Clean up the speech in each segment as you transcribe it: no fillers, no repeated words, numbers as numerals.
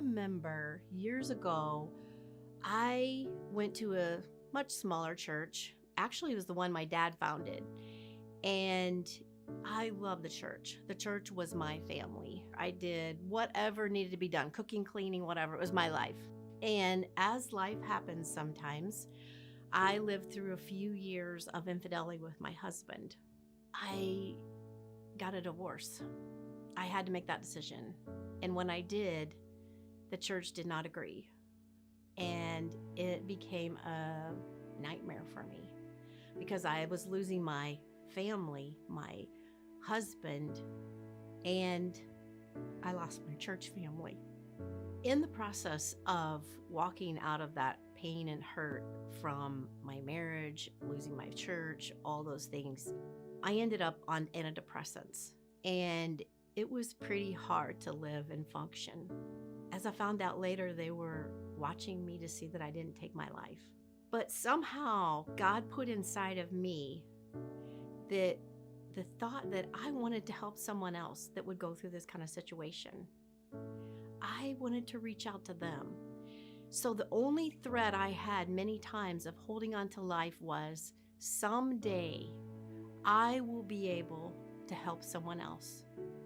remember years ago, I went to a much smaller church. Actually, it was the one my dad founded. And I love the church. The church was my family. I did whatever needed to be done, cooking, cleaning, whatever. It was my life. And as life happens sometimes, I lived through a few years of infidelity with my husband. I got a divorce. I had to make that decision. And when I did, the church did not agree. And it became a nightmare for me because I was losing my family, my husband, and I lost my church family. In the process of walking out of that pain and hurt from my marriage, losing my church, all those things, I ended up on antidepressants. And it was pretty hard to live and function. As I found out later, they were watching me to see that I didn't take my life. But somehow God put inside of me that the thought that I wanted to help someone else that would go through this kind of situation. I wanted to reach out to them. So the only thread I had many times of holding on to life was someday I will be able to help someone else.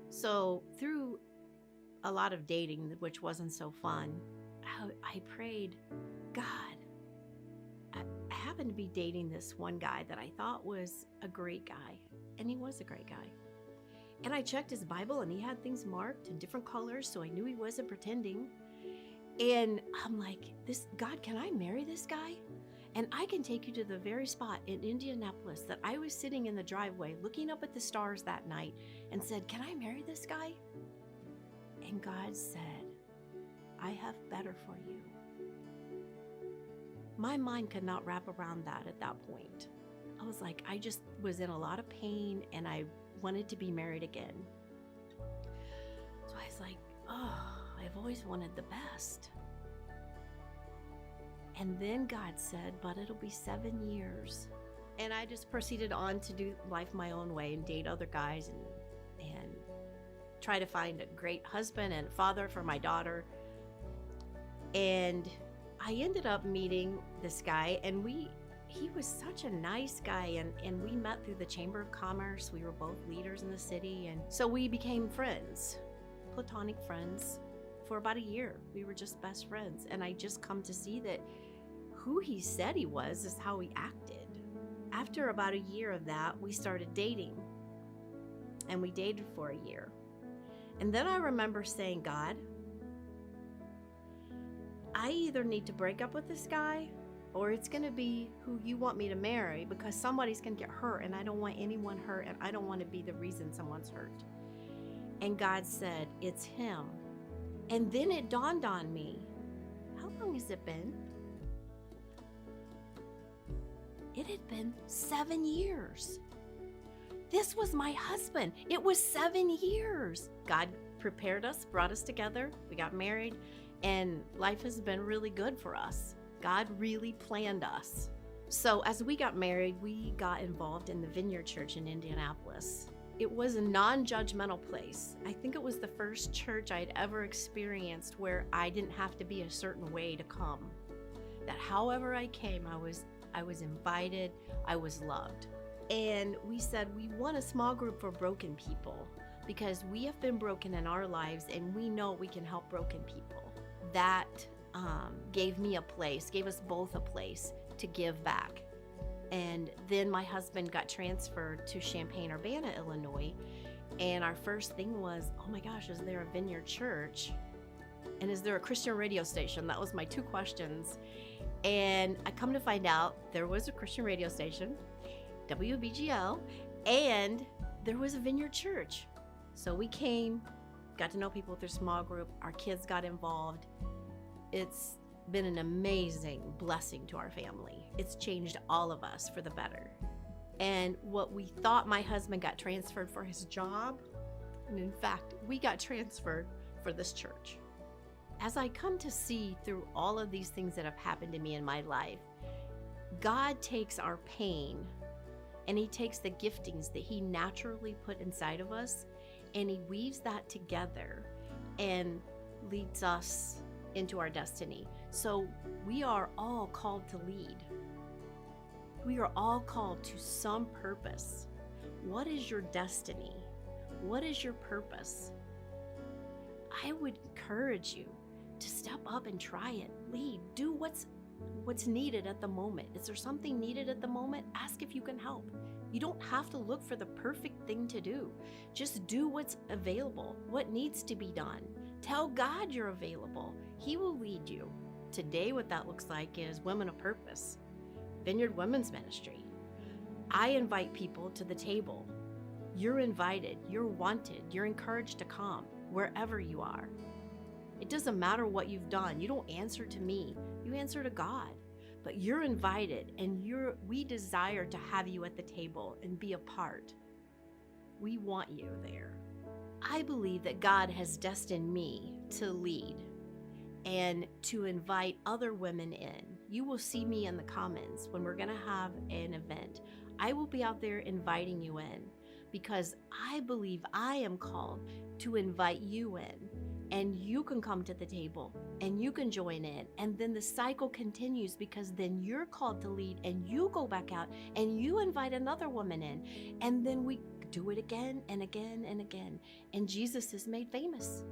So through a lot of dating, which wasn't so fun, I prayed, God, I happened to be dating this one guy that I thought was a great guy, and he was a great guy. And I checked his Bible, and he had things marked in different colors, so I knew he wasn't pretending. And I'm like, God, can I marry this guy? And I can take you to the very spot in Indianapolis that I was sitting in the driveway looking up at the stars that night and said, can I marry this guy? And God said, I have better for you. My mind could not wrap around that at that point. I was like, I just was in a lot of pain and I wanted to be married again. So I was like, oh, I've always wanted the best. And then God said, but it'll be 7 years. And I just proceeded on to do life my own way and date other guys and try to find a great husband and father for my daughter. And I ended up meeting this guy, and he was such a nice guy, and we met through the Chamber of Commerce. We were both leaders in the city, and so we became friends, platonic friends, for about a year. We were just best friends, and I just come to see that who he said he was is how he acted. After about a year of that, we started dating, and we dated for a year. And then I remember saying, God, I either need to break up with this guy or it's going to be who you want me to marry, because somebody's going to get hurt and I don't want anyone hurt and I don't want to be the reason someone's hurt. And God said, it's him. And then it dawned on me, how long has it been? It had been 7 years. This was my husband. It was 7 years. God prepared us, brought us together. We got married, and life has been really good for us. God really planned us. So as we got married, we got involved in the Vineyard Church in Indianapolis. It was a non-judgmental place. I think it was the first church I'd ever experienced where I didn't have to be a certain way to come. That however I came, I was invited, I was loved. And we said we want a small group for broken people because we have been broken in our lives and we know we can help broken people. That gave me a place, gave us both a place to give back. And then my husband got transferred to Champaign-Urbana, Illinois. And our first thing was, oh my gosh, is there a Vineyard Church? And is there a Christian radio station? That was my 2 questions. And I come to find out there was a Christian radio station, WBGL, and there was a Vineyard Church. So we came, got to know people through small group. Our kids got involved. It's been an amazing blessing to our family. It's changed all of us for the better. And what we thought my husband got transferred for his job, and in fact, we got transferred for this church. As I come to see through all of these things that have happened to me in my life, God takes our pain and he takes the giftings that he naturally put inside of us and he weaves that together and leads us into our destiny. So we are all called to lead. We are all called to some purpose. What is your destiny? What is your purpose? I would encourage you to step up and try it. Lead. Do what's needed at the moment. Is there something needed at the moment? Ask if you can help. You don't have to look for the perfect thing to do. Just do what's available, what needs to be done. Tell God you're available. He will lead you. Today, what that looks like is Women of Purpose, Vineyard Women's Ministry. I invite people to the table. You're invited, you're wanted, you're encouraged to come wherever you are. It doesn't matter what you've done. You don't answer to me, you answer to God. But you're invited, and we desire to have you at the table and be a part. We want you there. I believe that God has destined me to lead and to invite other women in. You will see me in the comments when we're going to have an event. I will be out there inviting you in because I believe I am called to invite you in, and you can come to the table and you can join in, and then the cycle continues because then you're called to lead and you go back out and you invite another woman in, and then we do it again and again and again, and Jesus is made famous.